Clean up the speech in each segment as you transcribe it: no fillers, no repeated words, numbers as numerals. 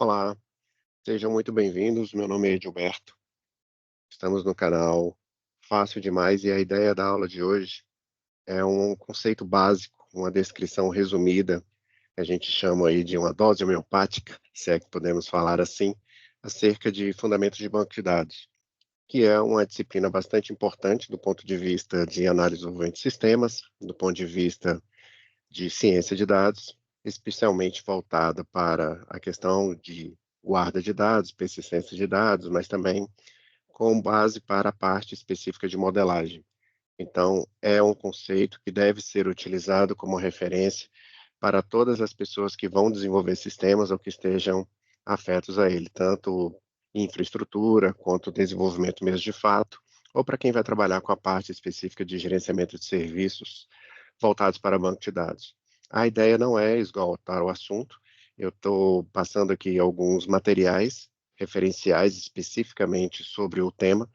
Olá, sejam muito bem-vindos. Meu nome é Edilberto. Estamos no canal Fácil Demais e a ideia da aula de hoje é um conceito básico, uma descrição resumida, que a gente chama aí de uma dose homeopática, se é que podemos falar assim, acerca de fundamentos de banco de dados, que é uma disciplina bastante importante do ponto de vista de análise e desenvolvimento de sistemas, do ponto de vista de ciência de dados, especialmente voltada para a questão de guarda de dados, persistência de dados, mas também com base para a parte específica de modelagem. Então, é um conceito que deve ser utilizado como referência para todas as pessoas que vão desenvolver sistemas ou que estejam afetos a ele, tanto infraestrutura quanto desenvolvimento mesmo de fato, ou para quem vai trabalhar com a parte específica de gerenciamento de serviços voltados para banco de dados. A ideia não é esgotar o assunto, eu estou passando aqui alguns materiais referenciais especificamente sobre o tema,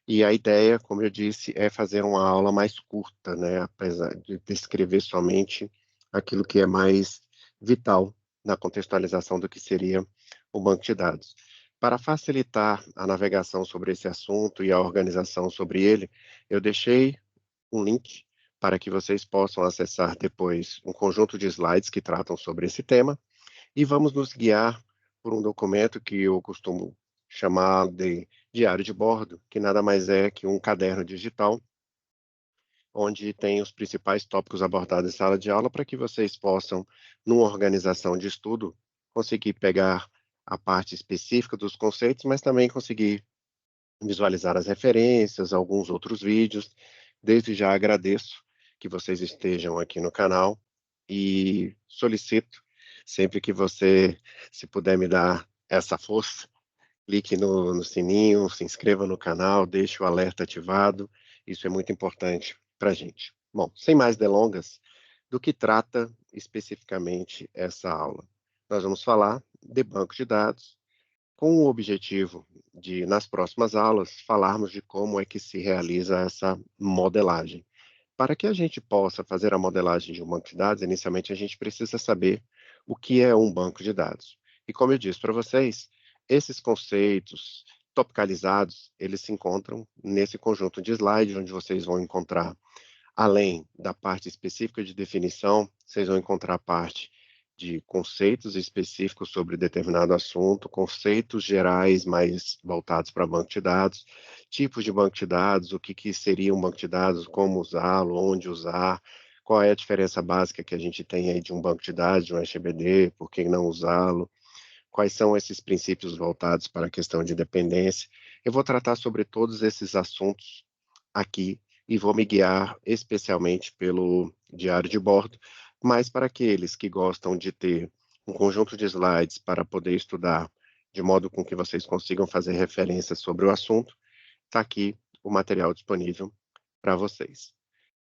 e a ideia, como eu disse, é fazer uma aula mais curta, né, apesar de descrever somente aquilo que é mais vital na contextualização do que seria o banco de dados. Para facilitar a navegação sobre esse assunto e a organização sobre ele, eu deixei um link para que vocês possam acessar depois um conjunto de slides que tratam sobre esse tema e vamos nos guiar por um documento que eu costumo chamar de diário de bordo, que nada mais é que um caderno digital onde tem os principais tópicos abordados em sala de aula para que vocês possam, numa organização de estudo, conseguir pegar a parte específica dos conceitos, mas também conseguir visualizar as referências, alguns outros vídeos. Desde já agradeço que vocês estejam aqui no canal e solicito sempre que você, se puder me dar essa força, clique no sininho, se inscreva no canal, deixe o alerta ativado. Isso é muito importante para a gente. Bom, sem mais delongas, do que trata especificamente essa aula? Nós vamos falar de banco de dados, com o objetivo de, nas próximas aulas, falarmos de como é que se realiza essa modelagem. Para que a gente possa fazer a modelagem de um banco de dados, inicialmente a gente precisa saber o que é um banco de dados. E como eu disse para vocês, esses conceitos topicalizados, eles se encontram nesse conjunto de slides, onde vocês vão encontrar, além da parte específica de definição, vocês vão encontrar a parte de conceitos específicos sobre determinado assunto, conceitos gerais mais voltados para banco de dados, tipos de banco de dados, o que, que seria um banco de dados, como usá-lo, onde usar, qual é a diferença básica que a gente tem aí de um banco de dados, de um SBD, por que não usá-lo, quais são esses princípios voltados para a questão de dependência. Eu vou tratar sobre todos esses assuntos aqui e vou me guiar especialmente pelo diário de bordo, mas para aqueles que gostam de ter um conjunto de slides para poder estudar de modo com que vocês consigam fazer referências sobre o assunto, está aqui o material disponível para vocês.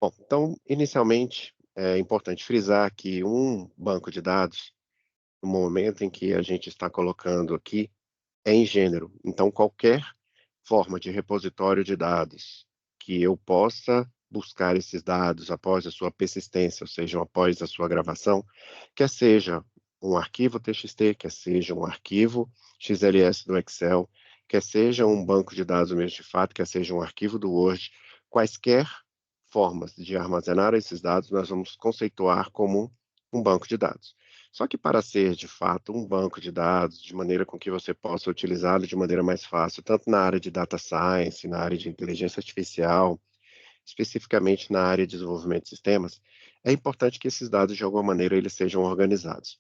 Bom, então, inicialmente, é importante frisar que um banco de dados, no momento em que a gente está colocando aqui, é em gênero. Então, qualquer forma de repositório de dados que eu possa buscar esses dados após a sua persistência, ou seja, após a sua gravação, quer seja um arquivo TXT, quer seja um arquivo XLS do Excel, quer seja um banco de dados mesmo de fato, quer seja um arquivo do Word, quaisquer formas de armazenar esses dados, nós vamos conceituar como um banco de dados. Só que para ser, de fato, um banco de dados, de maneira com que você possa utilizá-lo de maneira mais fácil, tanto na área de data science, na área de inteligência artificial, especificamente na área de desenvolvimento de sistemas, é importante que esses dados, de alguma maneira, eles sejam organizados.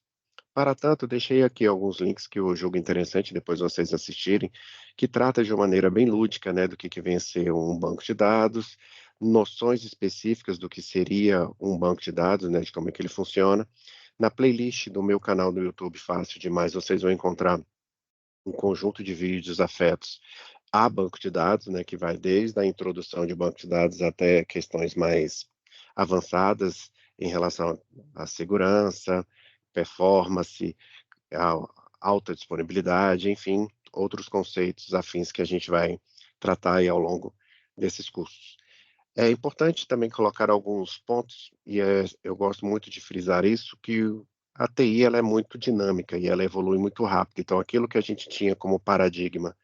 Para tanto, deixei aqui alguns links que eu julgo interessante depois vocês assistirem, que trata de uma maneira bem lúdica, né, do que vem a ser um banco de dados, noções específicas do que seria um banco de dados, né, de como é que ele funciona. Na playlist do meu canal do YouTube Fácil Demais, vocês vão encontrar um conjunto de vídeos afetos a banco de dados, né, que vai desde a introdução de banco de dados até questões mais avançadas em relação à segurança, performance, a alta disponibilidade, enfim, outros conceitos afins que a gente vai tratar aí ao longo desses cursos. É importante também colocar alguns pontos, e eu gosto muito de frisar isso, que a TI ela é muito dinâmica e ela evolui muito rápido. Então, aquilo que a gente tinha como paradigma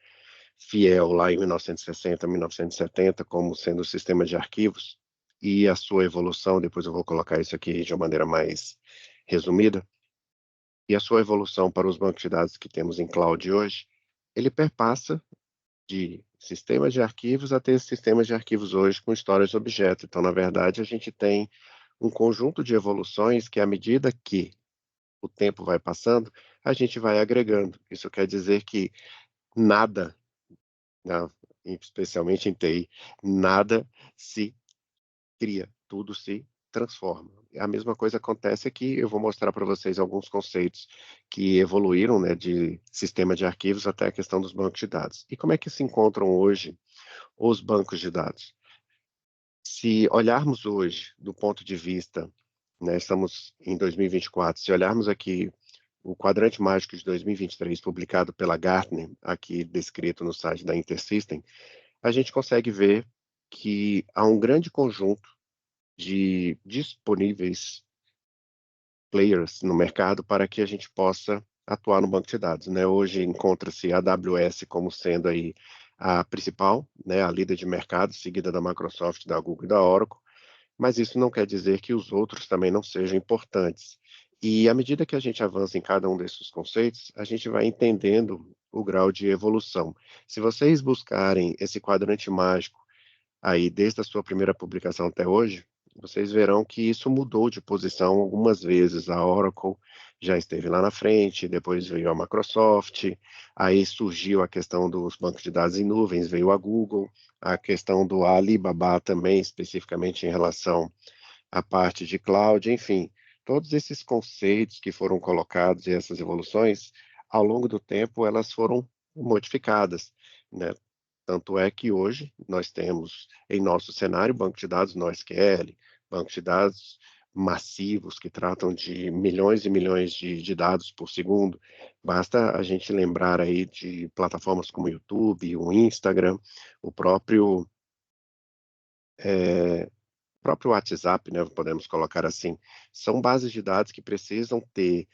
fiel lá em 1960, 1970, como sendo o sistema de arquivos, e a sua evolução, depois eu vou colocar isso aqui de uma maneira mais resumida, e a sua evolução para os bancos de dados que temos em cloud hoje, ele perpassa de sistemas de arquivos a ter sistemas de arquivos hoje com storage objeto. Então, na verdade, a gente tem um conjunto de evoluções que, à medida que o tempo vai passando, a gente vai agregando. Isso quer dizer que nada, né, especialmente em TI, nada se cria, tudo se transforma. A mesma coisa acontece aqui, eu vou mostrar para vocês alguns conceitos que evoluíram, né, de sistema de arquivos até a questão dos bancos de dados. E como é que se encontram hoje os bancos de dados? Se olharmos hoje do ponto de vista, né, estamos em 2024, se olharmos aqui o quadrante mágico de 2023, publicado pela Gartner, aqui descrito no site da InterSystem, a gente consegue ver que há um grande conjunto de disponíveis players no mercado para que a gente possa atuar no banco de dados, né? Hoje encontra-se a AWS como sendo aí a principal, né, a líder de mercado, seguida da Microsoft, da Google e da Oracle, mas isso não quer dizer que os outros também não sejam importantes. E à medida que a gente avança em cada um desses conceitos, a gente vai entendendo o grau de evolução. Se vocês buscarem esse quadrante mágico aí desde a sua primeira publicação até hoje, vocês verão que isso mudou de posição algumas vezes. A Oracle já esteve lá na frente, depois veio a Microsoft, aí surgiu a questão dos bancos de dados em nuvens, veio a Google, a questão do Alibaba também, especificamente em relação à parte de cloud, enfim, todos esses conceitos que foram colocados e essas evoluções, ao longo do tempo, elas foram modificadas, né? Tanto é que hoje nós temos em nosso cenário banco de dados NoSQL, bancos de dados massivos que tratam de milhões e milhões de dados por segundo. Basta a gente lembrar aí de plataformas como o YouTube, o Instagram, o eh, próprio WhatsApp, né, podemos colocar assim. São bases de dados que precisam ter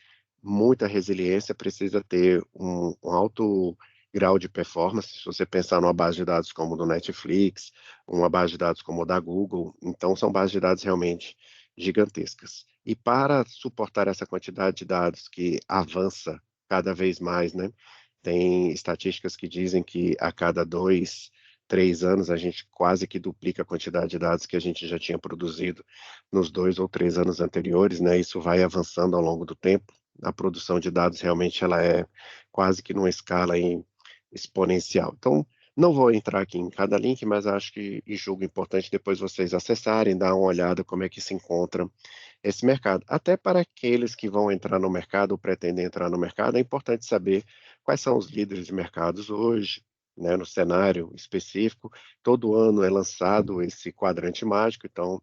muita resiliência, precisa ter um alto grau de performance. Se você pensar numa base de dados como do Netflix, uma base de dados como a da Google, então são bases de dados realmente gigantescas. E para suportar essa quantidade de dados que avança cada vez mais, né? Tem estatísticas que dizem que a cada 2, 3 anos a gente quase que duplica a quantidade de dados que a gente já tinha produzido nos 2 ou 3 anos anteriores, né? Isso vai avançando ao longo do tempo. A produção de dados realmente ela é quase que numa escala exponencial. Então, não vou entrar aqui em cada link, mas acho que e julgo importante depois vocês acessarem, dar uma olhada como é que se encontra esse mercado. Até para aqueles que vão entrar no mercado ou pretendem entrar no mercado, é importante saber quais são os líderes de mercados hoje, né, no cenário específico. Todo ano é lançado esse quadrante mágico, então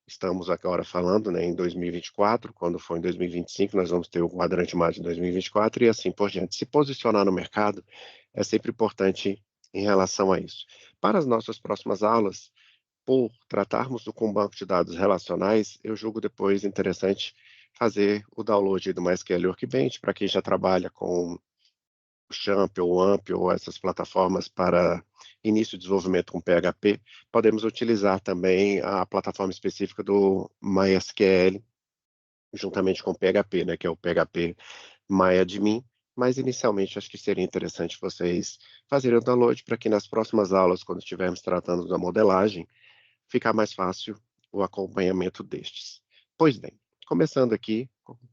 estamos agora falando, né, em 2024, quando for em 2025, nós vamos ter o quadrante mágico de 2024 e assim por diante. Se posicionar no mercado é sempre importante em relação a isso. Para as nossas próximas aulas, por tratarmos com banco de dados relacionais, eu julgo depois interessante fazer o download do MySQL Workbench para quem já trabalha com o Champ ou o AMP ou essas plataformas para início de desenvolvimento com PHP. Podemos utilizar também a plataforma específica do MySQL juntamente com o PHP, né, que é o PHP MyAdmin. Mas inicialmente acho que seria interessante vocês fazerem o download para que nas próximas aulas, quando estivermos tratando da modelagem, ficar mais fácil o acompanhamento destes. Pois bem, começando aqui,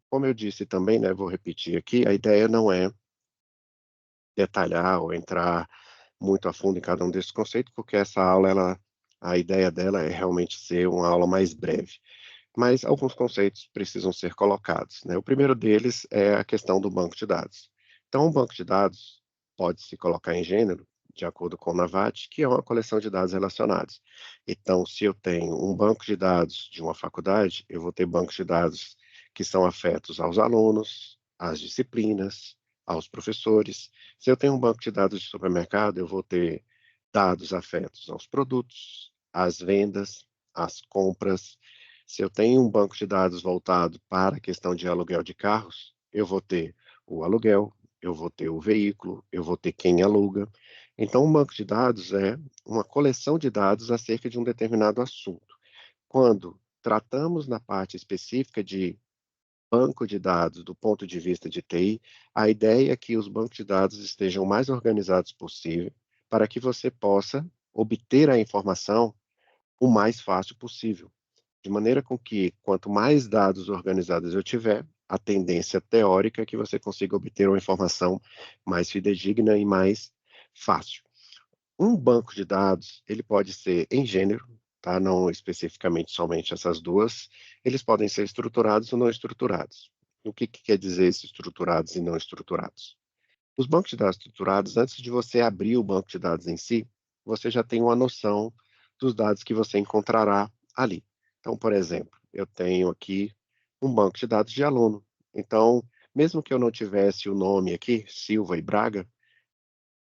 como eu disse também, né, vou repetir aqui, a ideia não é detalhar ou entrar muito a fundo em cada um desses conceitos, porque essa aula, a ideia dela é realmente ser uma aula mais breve. Mas alguns conceitos precisam ser colocados, né? O primeiro deles é a questão do banco de dados. Então, um banco de dados pode se colocar em gênero, de acordo com o NAVAT, que é uma coleção de dados relacionados. Então, se eu tenho um banco de dados de uma faculdade, eu vou ter bancos de dados que são afetos aos alunos, às disciplinas, aos professores. Se eu tenho um banco de dados de supermercado, eu vou ter dados afetos aos produtos, às vendas, às compras, Se eu tenho um banco de dados voltado para a questão de aluguel de carros, eu vou ter o aluguel, eu vou ter o veículo, eu vou ter quem aluga. Então, um banco de dados é uma coleção de dados acerca de um determinado assunto. Quando tratamos na parte específica de banco de dados do ponto de vista de TI, a ideia é que os bancos de dados estejam o mais organizados possível para que você possa obter a informação o mais fácil possível, de maneira com que quanto mais dados organizados eu tiver, a tendência teórica é que você consiga obter uma informação mais fidedigna e mais fácil. Um banco de dados, ele pode ser em gênero, tá? Não especificamente somente essas duas. Eles podem ser estruturados ou não estruturados. O que que quer dizer esses estruturados e não estruturados? Os bancos de dados estruturados, antes de você abrir o banco de dados em si, você já tem uma noção dos dados que você encontrará ali. Então, por exemplo, eu tenho aqui um banco de dados de aluno. Então, mesmo que eu não tivesse o nome aqui, Silva e Braga,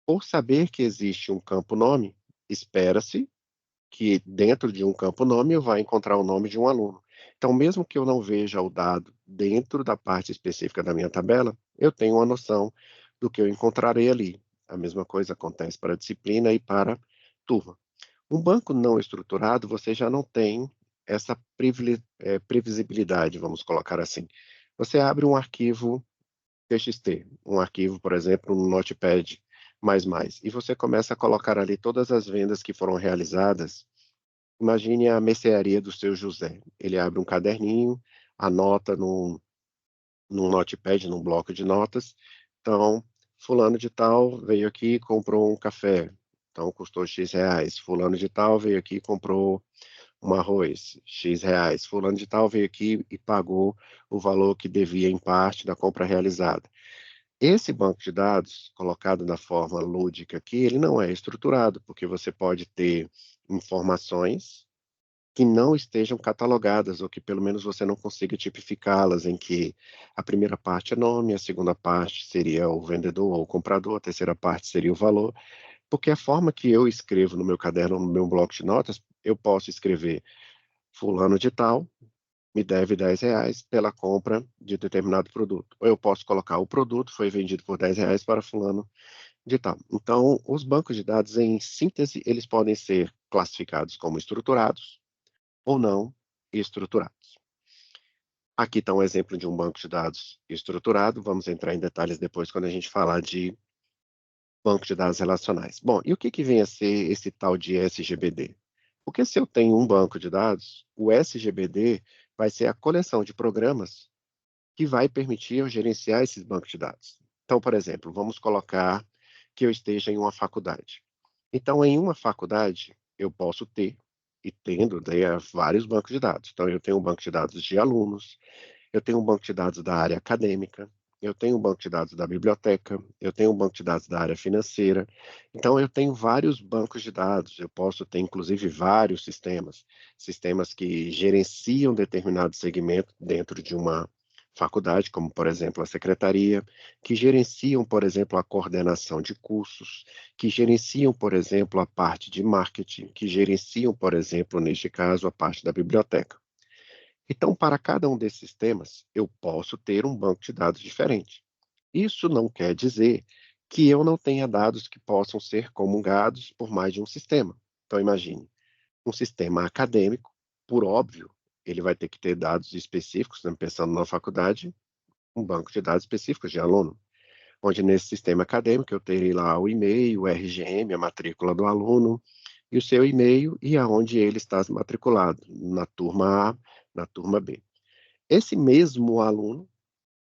por saber que existe um campo nome, espera-se que dentro de um campo nome eu vá encontrar o nome de um aluno. Então, mesmo que eu não veja o dado dentro da parte específica da minha tabela, eu tenho uma noção do que eu encontrarei ali. A mesma coisa acontece para a disciplina e para a turma. Um banco não estruturado, você já não tem essa previsibilidade, vamos colocar assim. Você abre um arquivo TXT, um arquivo, por exemplo, no Notepad++, e você começa a colocar ali todas as vendas que foram realizadas. Imagine a mercearia do seu José. Ele abre um caderninho, anota num notepad, num bloco de notas. Então, fulano de tal veio aqui e comprou um café. Então, custou X reais. Fulano de tal veio aqui e comprou um arroz, X reais. Fulano de tal veio aqui e pagou o valor que devia em parte da compra realizada. Esse banco de dados, colocado da forma lúdica aqui, ele não é estruturado, porque você pode ter informações que não estejam catalogadas, ou que pelo menos você não consiga tipificá-las, em que a primeira parte é nome, a segunda parte seria o vendedor ou o comprador, a terceira parte seria o valor, porque a forma que eu escrevo no meu caderno, no meu bloco de notas, eu posso escrever fulano de tal me deve R$ 10 pela compra de determinado produto. Ou eu posso colocar o produto foi vendido por R$ 10 para fulano de tal. Então, os bancos de dados, em síntese, eles podem ser classificados como estruturados, ou não estruturados. Aqui está um exemplo de um banco de dados estruturado. Vamos entrar em detalhes depois quando a gente falar de banco de dados relacionais. Bom, e o que que vem a ser esse tal de SGBD? Porque se eu tenho um banco de dados, o SGBD vai ser a coleção de programas que vai permitir eu gerenciar esses bancos de dados. Então, por exemplo, vamos colocar que eu esteja em uma faculdade. Então, em uma faculdade, eu posso ter, e tendo, né, vários bancos de dados. Então, eu tenho um banco de dados de alunos, eu tenho um banco de dados da área acadêmica, eu tenho um banco de dados da biblioteca, eu tenho um banco de dados da área financeira. Então, eu tenho vários bancos de dados, eu posso ter, inclusive, vários sistemas, sistemas que gerenciam determinado segmento dentro de uma faculdade, como, por exemplo, a secretaria, que gerenciam, por exemplo, a coordenação de cursos, que gerenciam, por exemplo, a parte de marketing, que gerenciam, por exemplo, neste caso, a parte da biblioteca. Então, para cada um desses temas, eu posso ter um banco de dados diferente. Isso não quer dizer que eu não tenha dados que possam ser comungados por mais de um sistema. Então, imagine, um sistema acadêmico, por óbvio, ele vai ter que ter dados específicos, né, pensando na faculdade, um banco de dados específicos de aluno, onde nesse sistema acadêmico eu terei lá o e-mail, o RGM, a matrícula do aluno, e o seu e-mail e aonde ele está matriculado, na turma A, na turma B. Esse mesmo aluno,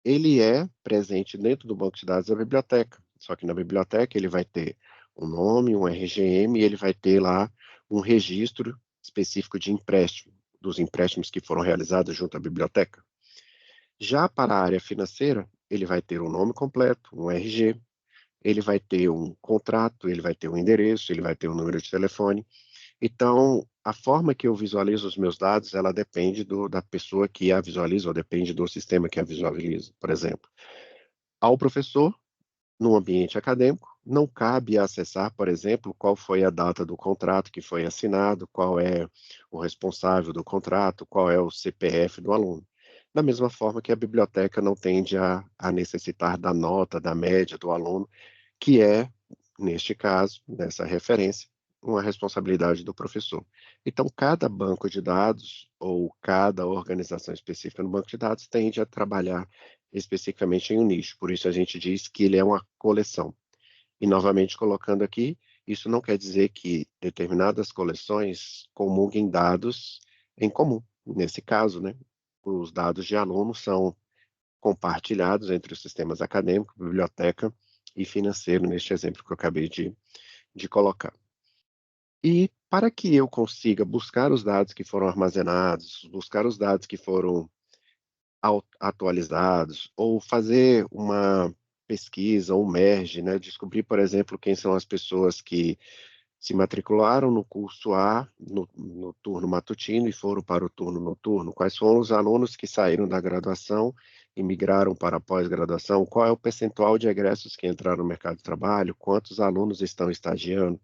ele é presente dentro do banco de dados da biblioteca, só que na biblioteca ele vai ter um nome, um RGM, e ele vai ter lá um registro específico de empréstimo, dos empréstimos que foram realizados junto à biblioteca. Já para a área financeira, ele vai ter um nome completo, um RG, ele vai ter um contrato, ele vai ter um endereço, ele vai ter um número de telefone. Então, a forma que eu visualizo os meus dados, ela depende da pessoa que a visualiza, ou depende do sistema que a visualiza. Por exemplo, ao professor, No ambiente acadêmico, não cabe acessar, por exemplo, qual foi a data do contrato que foi assinado, qual é o responsável do contrato, qual é o CPF do aluno. Da mesma forma que a biblioteca não tende a necessitar da nota, da média do aluno, que é, neste caso, nessa referência, uma responsabilidade do professor. Então, cada banco de dados ou cada organização específica no banco de dados tende a trabalhar especificamente em um nicho. Por isso a gente diz que ele é uma coleção. E novamente colocando aqui, isso não quer dizer que determinadas coleções comunguem dados em comum. Nesse caso, né, os dados de aluno são compartilhados entre os sistemas acadêmico, biblioteca e financeiro, neste exemplo que eu acabei de colocar. E para que eu consiga buscar os dados que foram armazenados, buscar os dados que foram atualizados, ou fazer uma pesquisa, um merge, né? Descobrir, por exemplo, quem são as pessoas que se matricularam no curso A no turno matutino e foram para o turno noturno, quais foram os alunos que saíram da graduação e migraram para a pós-graduação, qual é o percentual de egressos que entraram no mercado de trabalho, quantos alunos estão estagiando.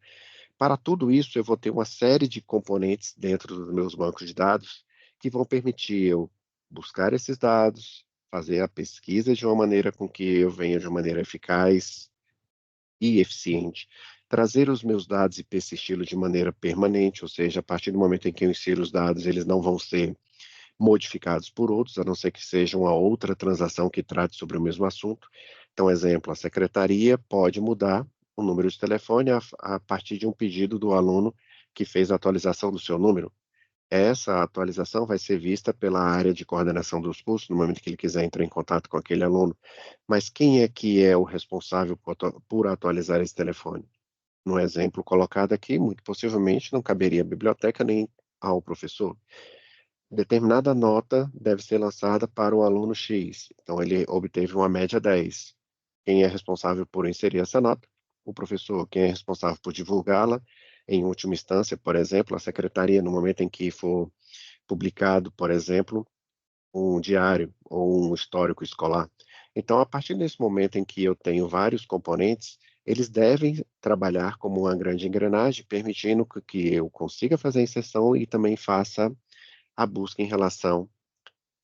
Para tudo isso, eu vou ter uma série de componentes dentro dos meus bancos de dados que vão permitir eu buscar esses dados, fazer a pesquisa de uma maneira com que eu venha de uma maneira eficaz e eficiente, trazer os meus dados e persigi-los de maneira permanente, ou seja, a partir do momento em que eu insiro os dados, eles não vão ser modificados por outros, a não ser que seja uma outra transação que trate sobre o mesmo assunto. Então, exemplo, a secretaria pode mudar o número de telefone a partir de um pedido do aluno que fez a atualização do seu número. Essa atualização vai ser vista pela área de coordenação dos cursos, no momento que ele quiser entrar em contato com aquele aluno. Mas quem é que é o responsável por atualizar esse telefone? No exemplo colocado aqui, muito possivelmente não caberia à biblioteca nem ao professor. Determinada nota deve ser lançada para o aluno X. Então, ele obteve uma média 10. Quem é responsável por inserir essa nota? O professor. Quem é responsável por divulgá-la? Em última instância, por exemplo, a secretaria, no momento em que for publicado, por exemplo, um diário ou um histórico escolar. Então, a partir desse momento em que eu tenho vários componentes, eles devem trabalhar como uma grande engrenagem, permitindo que eu consiga fazer a inserção e também faça a busca em relação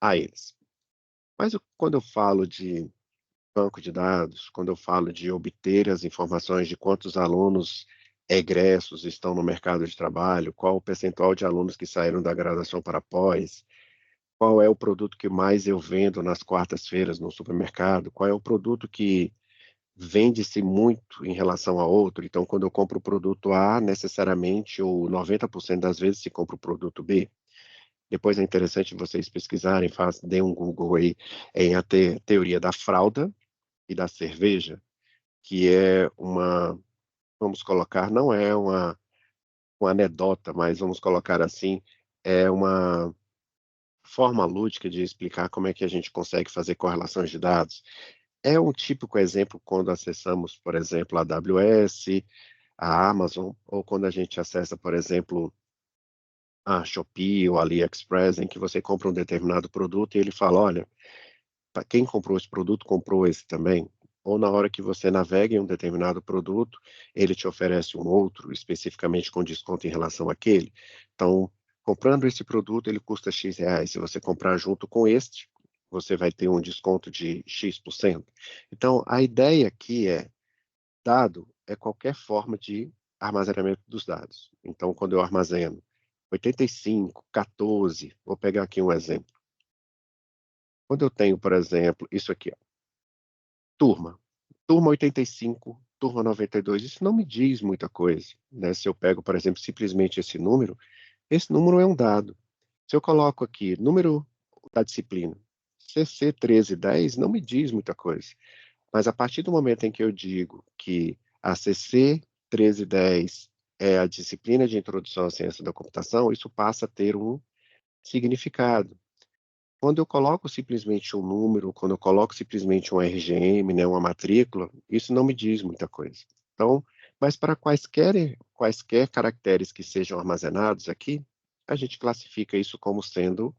a eles. Mas quando eu falo de banco de dados, quando eu falo de obter as informações de quantos alunos egressos estão no mercado de trabalho, qual o percentual de alunos que saíram da graduação para pós, qual é o produto que mais eu vendo nas quartas-feiras no supermercado, qual é o produto que vende-se muito em relação a outro. Então, quando eu compro o produto A, necessariamente, ou 90% das vezes se compra o produto B. Depois é interessante vocês pesquisarem, deem um Google aí em a teoria da fralda e da cerveja, que é uma, vamos colocar, não é uma anedota, mas vamos colocar assim, é uma forma lúdica de explicar como é que a gente consegue fazer correlações de dados. É um típico exemplo quando acessamos, por exemplo, a AWS, a Amazon, ou quando a gente acessa, por exemplo, a Shopee ou a AliExpress, em que você compra um determinado produto e ele fala, olha, para quem comprou esse produto, comprou esse também. Ou na hora que você navega em um determinado produto, ele te oferece um outro, especificamente com desconto em relação àquele. Então, comprando esse produto, ele custa X reais. Se você comprar junto com este, você vai ter um desconto de X%. Então, a ideia aqui é, dado é qualquer forma de armazenamento dos dados. Então, quando eu armazeno 85, 14, vou pegar aqui um exemplo. Quando eu tenho, por exemplo, isso aqui, ó, turma, turma 85, turma 92, isso não me diz muita coisa, né? Se eu pego, por exemplo, simplesmente esse número é um dado. Se eu coloco aqui número da disciplina, CC 1310, não me diz muita coisa. Mas a partir do momento em que eu digo que a CC 1310 é a disciplina de introdução à ciência da computação, isso passa a ter um significado. Quando eu coloco simplesmente um número, quando eu coloco simplesmente um RGM, né, uma matrícula, isso não me diz muita coisa. Então, mas para quaisquer caracteres que sejam armazenados aqui, a gente classifica isso como sendo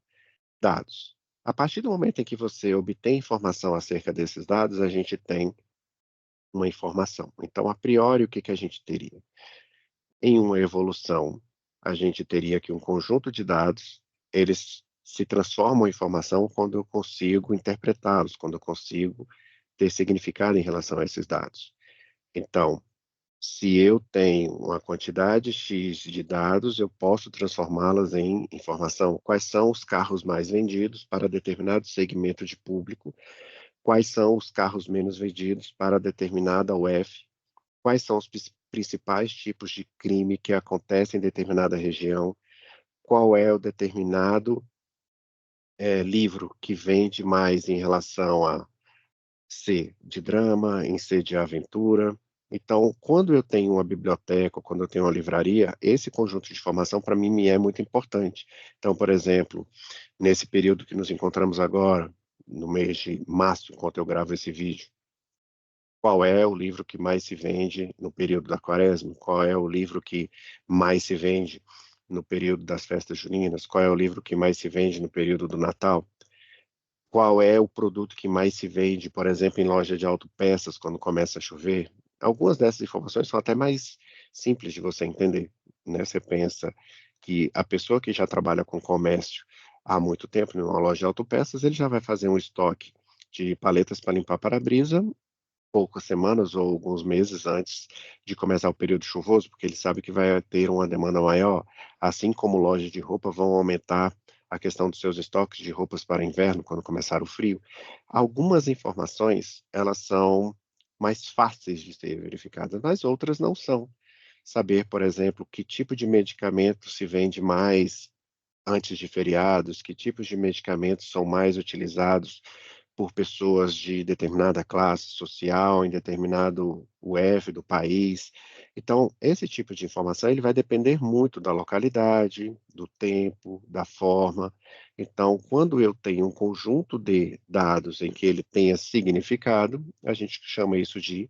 dados. A partir do momento em que você obtém informação acerca desses dados, a gente tem uma informação. Então, a priori, o que que a gente teria? Em uma evolução, a gente teria aqui um conjunto de dados, eles se transformam em informação quando eu consigo interpretá-los, quando eu consigo ter significado em relação a esses dados. Então, se eu tenho uma quantidade X de dados, eu posso transformá-las em informação. Quais são os carros mais vendidos para determinado segmento de público? Quais são os carros menos vendidos para determinada UF? Quais são os principais tipos de crime que acontecem em determinada região? Qual é o determinado livro que vende mais em relação a C de drama, em C de aventura? Então, quando eu tenho uma biblioteca, ou quando eu tenho uma livraria, esse conjunto de informação para mim me é muito importante. Então, por exemplo, nesse período que nos encontramos agora, no mês de março, enquanto eu gravo esse vídeo, qual é o livro que mais se vende no período da Quaresma? Qual é o livro que mais se vende no período das festas juninas? Qual é o livro que mais se vende no período do Natal? Qual é o produto que mais se vende, por exemplo, em loja de autopeças quando começa a chover? Algumas dessas informações são até mais simples de você entender, né? Você pensa que a pessoa que já trabalha com comércio há muito tempo numa loja de autopeças, ele já vai fazer um estoque de paletas para limpar para-brisa poucas semanas ou alguns meses antes de começar o período chuvoso, porque ele sabe que vai ter uma demanda maior, assim como lojas de roupa vão aumentar a questão dos seus estoques de roupas para inverno quando começar o frio. Algumas informações, elas são mais fáceis de ser verificadas, mas outras não são. Saber, por exemplo, que tipo de medicamento se vende mais antes de feriados, que tipos de medicamentos são mais utilizados por pessoas de determinada classe social, em determinado UF do país. Então, esse tipo de informação ele vai depender muito da localidade, do tempo, da forma. Então, quando eu tenho um conjunto de dados em que ele tenha significado, a gente chama isso de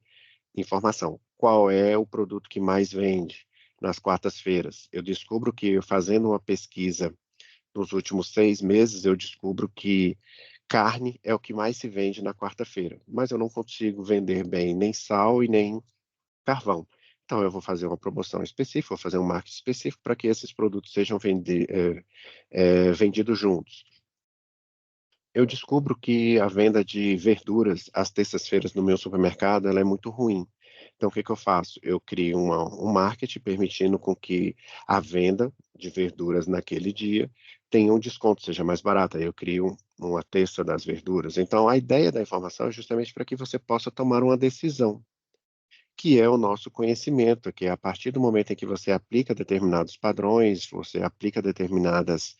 informação. Qual é o produto que mais vende nas quartas-feiras? Eu descubro que fazendo uma pesquisa nos últimos 6 meses, eu descubro que carne é o que mais se vende na quarta-feira, mas eu não consigo vender bem nem sal e nem carvão. Então, eu vou fazer uma promoção específica, vou fazer um marketing específico para que esses produtos sejam vendidos juntos. Eu descubro que a venda de verduras às terças-feiras no meu supermercado ela é muito ruim. Então, o que que eu faço? Eu crio um marketing permitindo com que a venda de verduras naquele dia tenha um desconto, seja mais barata. Eu crio uma terça das verduras. Então, a ideia da informação é justamente para que você possa tomar uma decisão, que é o nosso conhecimento, que é a partir do momento em que você aplica determinados padrões, você aplica determinadas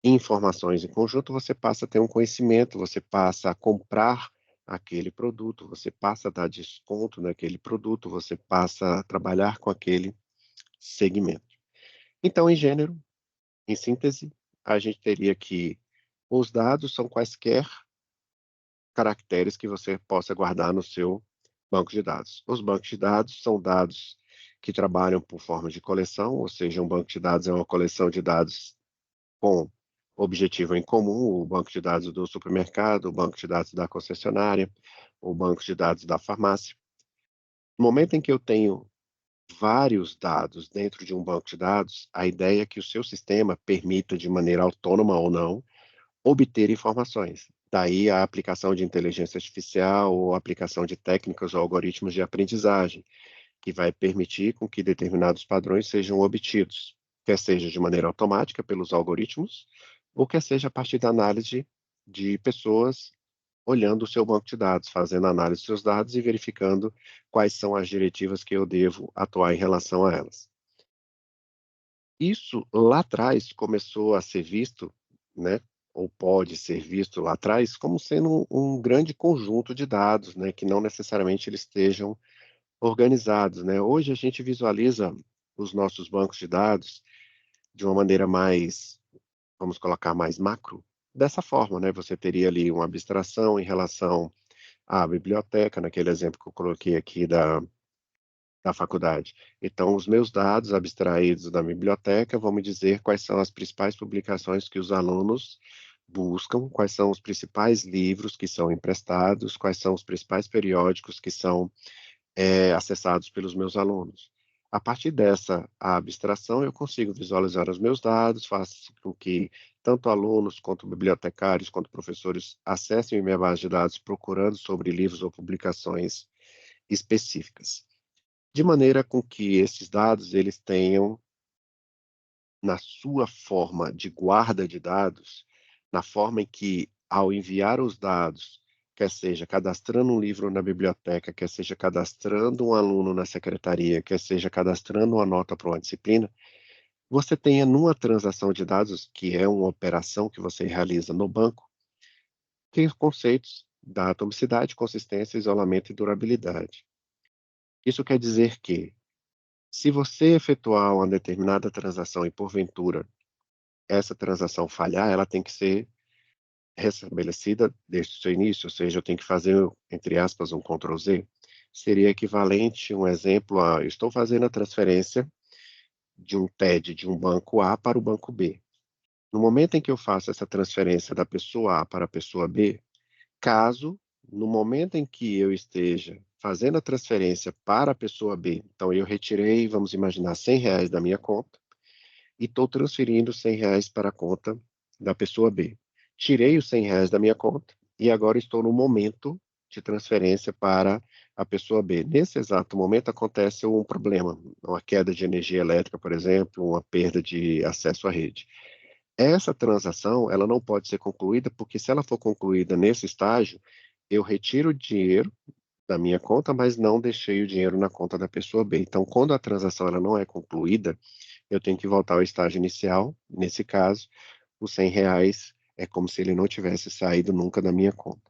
informações em conjunto, você passa a ter um conhecimento, você passa a comprar aquele produto, você passa a dar desconto naquele produto, você passa a trabalhar com aquele segmento. Então, em gênero, em síntese, a gente teria que os dados são quaisquer caracteres que você possa guardar no seu banco de dados. Os bancos de dados são dados que trabalham por forma de coleção, ou seja, um banco de dados é uma coleção de dados com objetivo em comum, o banco de dados do supermercado, o banco de dados da concessionária, o banco de dados da farmácia. No momento em que eu tenho vários dados dentro de um banco de dados, a ideia é que o seu sistema permita, de maneira autônoma ou não, obter informações. Daí a aplicação de inteligência artificial ou a aplicação de técnicas ou algoritmos de aprendizagem, que vai permitir com que determinados padrões sejam obtidos, quer seja de maneira automática pelos algoritmos, ou quer seja a partir da análise de pessoas olhando o seu banco de dados, fazendo análise dos seus dados e verificando quais são as diretivas que eu devo atuar em relação a elas. Isso lá atrás começou a ser visto, né, ou pode ser visto lá atrás como sendo um grande conjunto de dados, né, que não necessariamente eles estejam organizados, né. Hoje a gente visualiza os nossos bancos de dados de uma maneira mais, vamos colocar, mais macro, dessa forma, né, você teria ali uma abstração em relação à biblioteca, naquele exemplo que eu coloquei aqui da faculdade. Então, os meus dados abstraídos da biblioteca vão me dizer quais são as principais publicações que os alunos buscam quais são os principais livros que são emprestados, quais são os principais periódicos que são acessados pelos meus alunos. A partir dessa abstração, eu consigo visualizar os meus dados, faço com que tanto alunos, quanto bibliotecários, quanto professores acessem minha base de dados procurando sobre livros ou publicações específicas. De maneira com que esses dados eles tenham, na sua forma de guarda de dados, na forma em que, ao enviar os dados, quer seja cadastrando um livro na biblioteca, quer seja cadastrando um aluno na secretaria, quer seja cadastrando uma nota para uma disciplina, você tenha numa transação de dados, que é uma operação que você realiza no banco, tem os conceitos da atomicidade, consistência, isolamento e durabilidade. Isso quer dizer que, se você efetuar uma determinada transação e, porventura, essa transação falhar, ela tem que ser restabelecida desde o seu início, ou seja, eu tenho que fazer, entre aspas, um Ctrl Z. Seria equivalente, um exemplo, a eu estou fazendo a transferência de um TED de um banco A para o banco B. No momento em que eu faço essa transferência da pessoa A para a pessoa B, caso no momento em que eu esteja fazendo a transferência para a pessoa B, então eu retirei, vamos imaginar, R$ 100 da minha conta, e estou transferindo R$ 100 para a conta da pessoa B. Tirei os R$ 100 da minha conta e agora estou no momento de transferência para a pessoa B. Nesse exato momento acontece um problema, uma queda de energia elétrica, por exemplo, uma perda de acesso à rede. Essa transação, ela não pode ser concluída, porque se ela for concluída nesse estágio, eu retiro o dinheiro da minha conta, mas não deixei o dinheiro na conta da pessoa B. Então, quando a transação ela não é concluída, eu tenho que voltar ao estágio inicial. Nesse caso, os R$ 100 é como se ele não tivesse saído nunca da minha conta.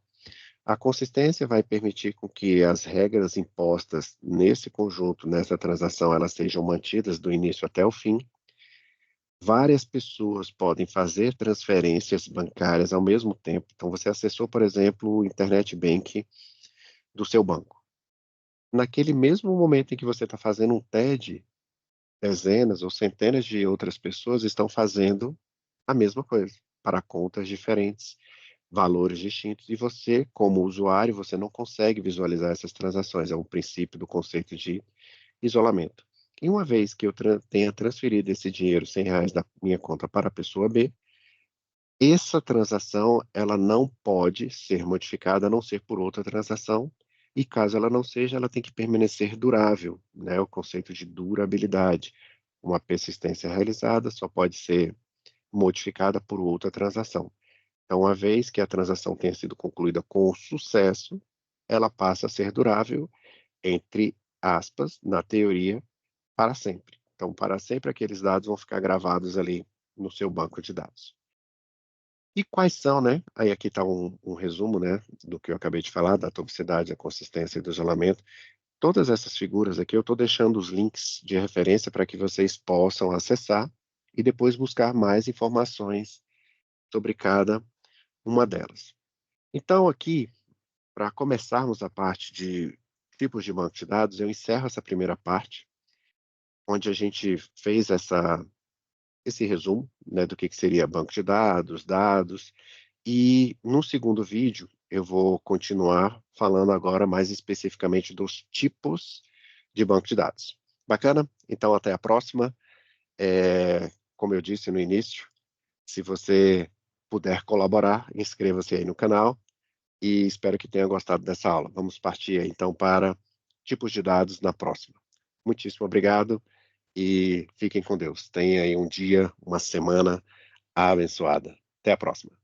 A consistência vai permitir com que as regras impostas nesse conjunto, nessa transação, elas sejam mantidas do início até o fim. Várias pessoas podem fazer transferências bancárias ao mesmo tempo. Então, você acessou, por exemplo, o Internet Bank do seu banco. Naquele mesmo momento em que você está fazendo um TED, dezenas ou centenas de outras pessoas estão fazendo a mesma coisa, para contas diferentes, valores distintos, e você, como usuário, você não consegue visualizar essas transações. É um princípio do conceito de isolamento. E uma vez que eu tenha transferido esse dinheiro, R$ 100 da minha conta para a pessoa B, essa transação ela não pode ser modificada a não ser por outra transação, e caso ela não seja, ela tem que permanecer durável, né? O conceito de durabilidade. Uma persistência realizada só pode ser modificada por outra transação. Então, uma vez que a transação tenha sido concluída com sucesso, ela passa a ser durável, entre aspas, na teoria, para sempre. Então, para sempre aqueles dados vão ficar gravados ali no seu banco de dados. E quais são, né? Aí aqui está um resumo, né, do que eu acabei de falar, da atomicidade, a consistência e do isolamento. Todas essas figuras aqui, eu estou deixando os links de referência para que vocês possam acessar e depois buscar mais informações sobre cada uma delas. Então, aqui, para começarmos a parte de tipos de banco de dados, eu encerro essa primeira parte, onde a gente fez esse resumo, né, do que seria banco de dados, dados, e no segundo vídeo eu vou continuar falando agora mais especificamente dos tipos de banco de dados. Bacana? Então, até a próxima. Como eu disse no início, se você puder colaborar, inscreva-se aí no canal e espero que tenha gostado dessa aula. Vamos partir aí, então para tipos de dados na próxima. Muitíssimo obrigado e fiquem com Deus. Tenha aí um dia, uma semana abençoada. Até a próxima.